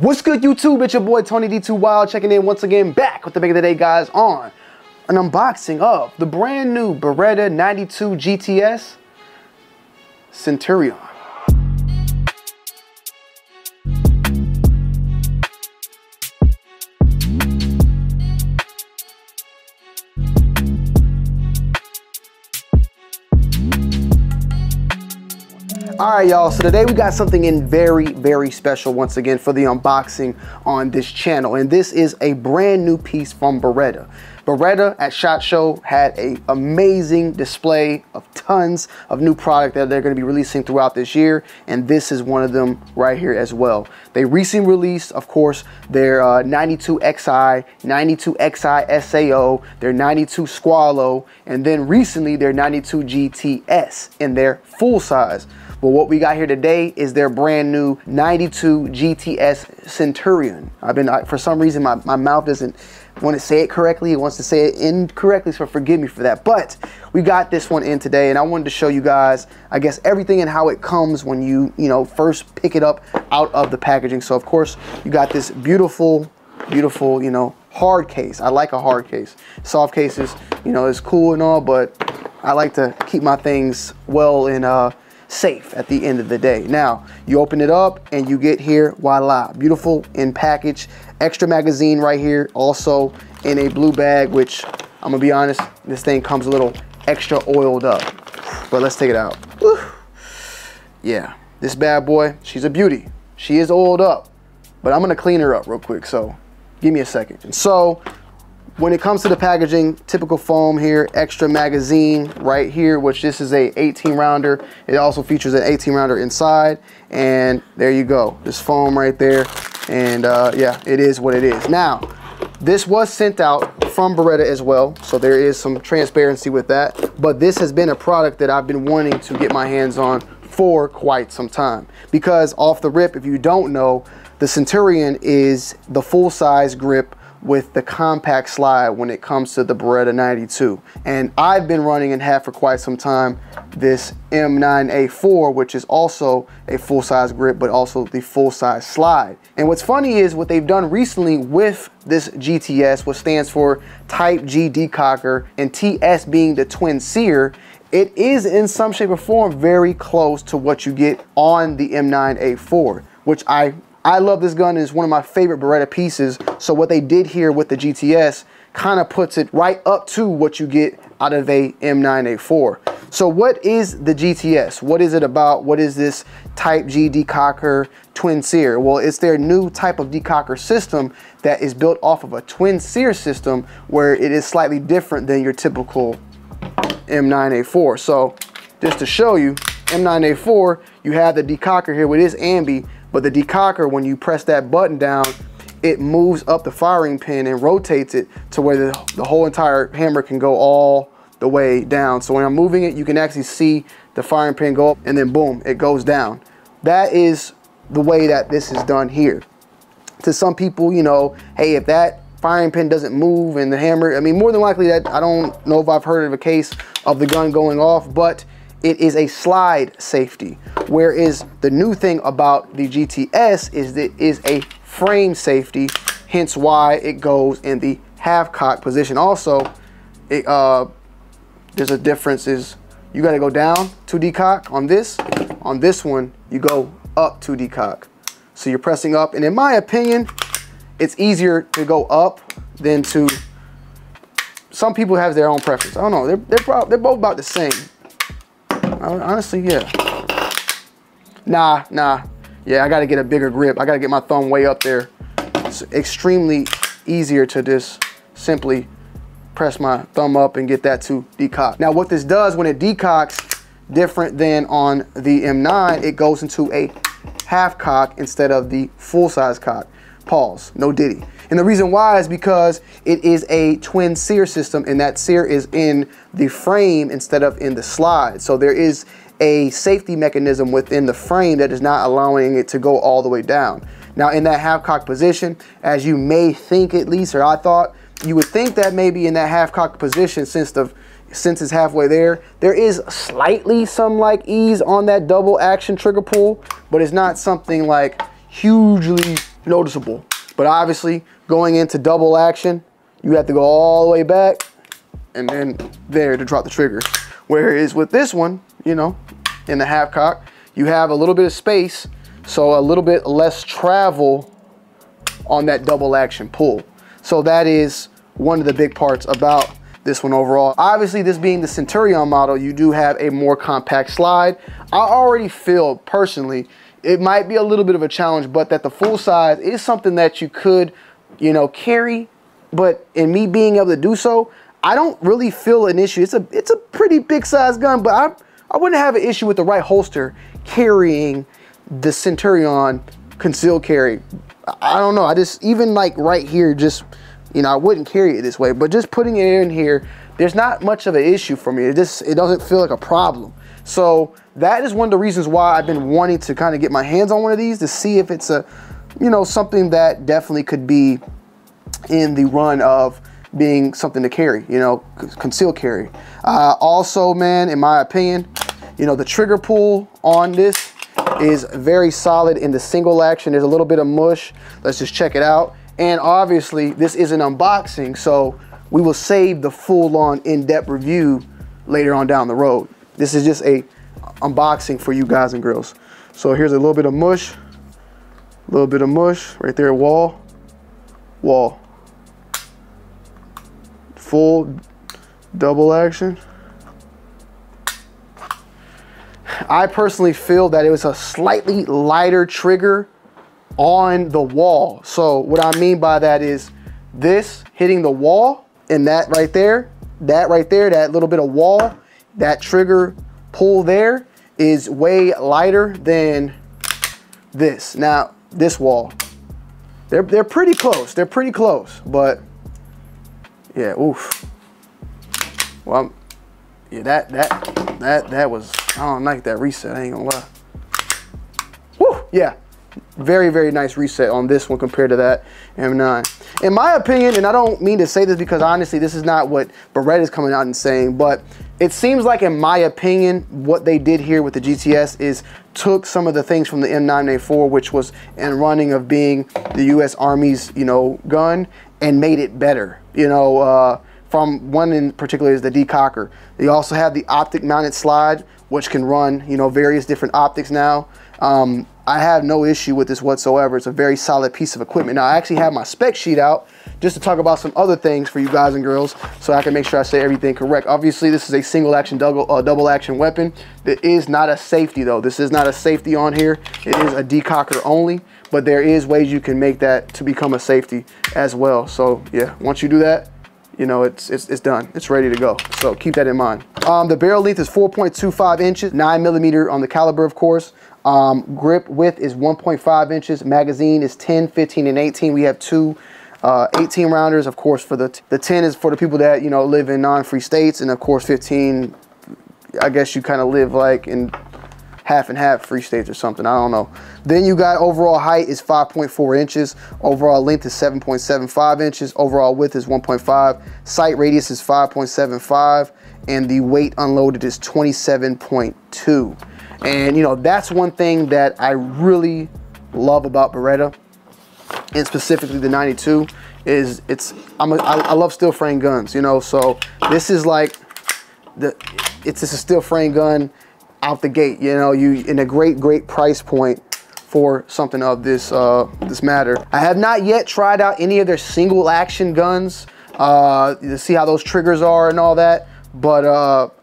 What's good, YouTube? It's your boy Tony D2 Wild checking in once again, back with the big of the day, guys, on an unboxing of the brand new Beretta 92 GTS Centurion. Alright, y'all, so today we got something in very special once again for the unboxing on this channel, and this is a brand new piece from Beretta. Beretta at SHOT Show had an amazing display of tons of new product that they're going to be releasing throughout this year, and this is one of them right here as well. They recently released, of course, their 92XI, 92XI SAO, their 92 Squalo, and then recently their 92 GTS in their full size. But what we got here today is their brand new 92 GTS Centurion. For some reason, my mouth doesn't want to say it correctly. It wants to say it incorrectly, so forgive me for that. But we got this one in today, and I wanted to show you guys, I guess, everything and how it comes when you first pick it up out of the packaging. So, of course, you got this beautiful, hard case. I like a hard case. Soft cases, is cool and all, but I like to keep my things well and safe at the end of the day. Now, you open it up and you get here, voila, beautiful in package, extra magazine right here, also in a blue bag, which I'm gonna be honest, this thing comes a little extra oiled up, but let's take it out. Whew. Yeah, this bad boy, she's a beauty. She is oiled up, but I'm gonna clean her up real quick, so give me a second. And so when it comes to the packaging, typical foam here, extra magazine right here, which this is a 18 rounder. It also features an 18 rounder inside, and there you go. This foam right there, and yeah, it is what it is. Now, this was sent out from Beretta as well, so there is some transparency with that, but this has been a product that I've been wanting to get my hands on for quite some time, because off the rip, if you don't know, the Centurion is the full-size grip with the compact slide when it comes to the Beretta 92. And I've been running and have for quite some time this M9A4, which is also a full-size grip, but also the full-size slide. And what's funny is what they've done recently with this GTS, what stands for Type G Decocker, and TS being the twin Sear, it is in some shape or form very close to what you get on the M9A4, which I love this gun. It's one of my favorite Beretta pieces. So what they did here with the GTS kind of puts it right up to what you get out of a M9A4. So what is the GTS? What is it about? What is this Type G Decocker twin Sear? Well, it's their new type of decocker system that is built off of a twin Sear system, where it is slightly different than your typical M9A4. So just to show you, M9A4, you have the decocker here with this ambi, but the decocker, when you press that button down, it moves up the firing pin and rotates it to where the whole entire hammer can go all the way down. So when I'm moving it, you can actually see the firing pin go up, and then boom, it goes down. That is the way that this is done here. To some people, hey, if that firing pin doesn't move and the hammer, I mean, more than likely that, I don't know if I've heard of a case of the gun going off, but it is a slide safety. Whereas the new thing about the GTS is that it is a frame safety, hence why it goes in the half cock position. Also, there's a difference, is you got to go down to decock on this. On this one, you go up to decock. So you're pressing up, and in my opinion, it's easier to go up than to. Some people have their own preference. I don't know. They're both about the same. Honestly, yeah. Nah. Yeah, I gotta get a bigger grip. I gotta get my thumb way up there. It's extremely easier to just simply press my thumb up and get that to decock. Now, what this does when it decocks, different than on the M9, it goes into a half cock instead of the full-size cock. Pause, no diddy. And the reason why is because it is a twin Sear system, and that Sear is in the frame instead of in the slide. So there is a safety mechanism within the frame that is not allowing it to go all the way down. Now, in that half cock position, as you may think, at least, or I thought, you would think that maybe in that half cock position, since it's halfway there is slightly some like ease on that double action trigger pull, but it's not something like hugely noticeable. But obviously, going into double action, you have to go all the way back and then there to drop the trigger. Whereas with this one, you know, in the half cock, you have a little bit of space, so a little bit less travel on that double action pull. So that is one of the big parts about this one overall. Obviously, this being the Centurion model, you do have a more compact slide. I already feel personally it might be a little bit of a challenge, but that the full size is something that you could, you know, carry. But in me being able to do so, I don't really feel an issue. It's a pretty big size gun, but I wouldn't have an issue with the right holster carrying the Centurion concealed carry. I don't know. I just, even like right here, just, you know, I wouldn't carry it this way, but just putting it in here, there's not much of an issue for me. It doesn't feel like a problem. So that is one of the reasons why I've been wanting to kind of get my hands on one of these to see if it's a, you know, something that definitely could be in the run of being something to carry, you know, concealed carry. Also, man, in my opinion, you know, the trigger pull on this is very solid in the single action. There's a little bit of mush. Let's just check it out. And obviously, this is an unboxing, so we will save the full-on in-depth review later on down the road. This is just a unboxing for you guys and girls. So here's a little bit of mush right there, wall. Full double action. I personally feel that it was a slightly lighter trigger on the wall. So what I mean by that is this hitting the wall and that right there, that little bit of wall, that trigger pull there is way lighter than this. Now, this wall, they're pretty close. They're pretty close, but yeah, oof. Well, yeah, that was, I don't like that reset, I ain't gonna lie. Woo, yeah. Very, very nice reset on this one compared to that M9. In my opinion, and I don't mean to say this because honestly, this is not what Beretta is coming out and saying, but it seems like, in my opinion, what they did here with the GTS is took some of the things from the M9A4, which was in running of being the U.S. Army's, you know, gun, and made it better. You know, from one in particular is the Decocker. They also have the optic mounted slide, which can run, you know, various different optics now. I have no issue with this whatsoever. It's a very solid piece of equipment. Now, I actually have my spec sheet out just to talk about some other things for you guys and girls so I can make sure I say everything correct. Obviously, this is a single action, double action weapon. It is not a safety though. This is not a safety on here. It is a decocker only, but there is ways you can make that to become a safety as well. So yeah, once you do that, you know, it's done. It's ready to go. So keep that in mind. The barrel length is 4.25 inches, 9mm on the caliber, of course. Grip width is 1.5 inches. Magazine is 10, 15, and 18. We have two 18 rounders. Of course, for the 10 is for the people that, you know, live in non-free states, and of course 15, I guess you kind of live like in half and half free states or something. I don't know. Then you got overall height is 5.4 inches. Overall length is 7.75 inches. Overall width is 1.5. Sight radius is 5.75. And the weight unloaded is 27.2. And, you know, that's one thing that I really love about Beretta, and specifically the 92, is I love steel frame guns, you know. So this is like it's just a steel frame gun out the gate, you know, in a great price point for something of this this matter. I have not yet tried out any of their single action guns to see how those triggers are and all that, but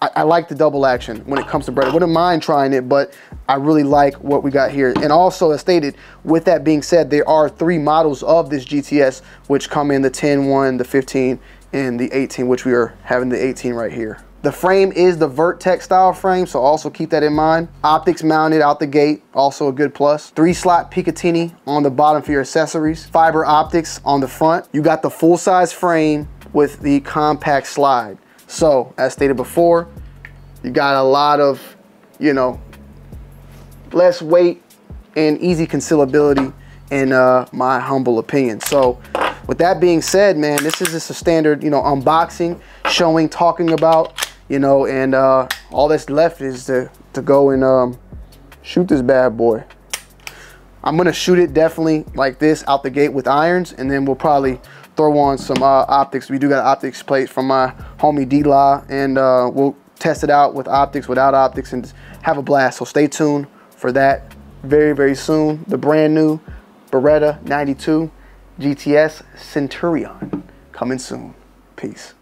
I like the double action when it comes to Beretta. Wouldn't mind trying it, but I really like what we got here. And also, as stated, with that being said, there are 3 models of this GTS which come in the 10-1, the 15, and the 18, which we are having the 18 right here. The frame is the Vertex style frame, so also keep that in mind. Optics mounted out the gate, also a good plus. 3-slot Picatinny on the bottom for your accessories. Fiber optics on the front. You got the full-size frame with the compact slide. So, as stated before, you got a lot of, you know, less weight and easy concealability in my humble opinion. So, with that being said, man, this is just a standard, you know, unboxing, showing, talking about, you know, and all that's left is to go and shoot this bad boy. I'm gonna shoot it definitely like this out the gate with irons, and then we'll probably throw on some optics. We do got optics plate from my homie D-La, and we'll test it out with optics, without optics, and have a blast. So stay tuned for that very, very soon. The brand new Beretta 92 GTS Centurion coming soon. Peace.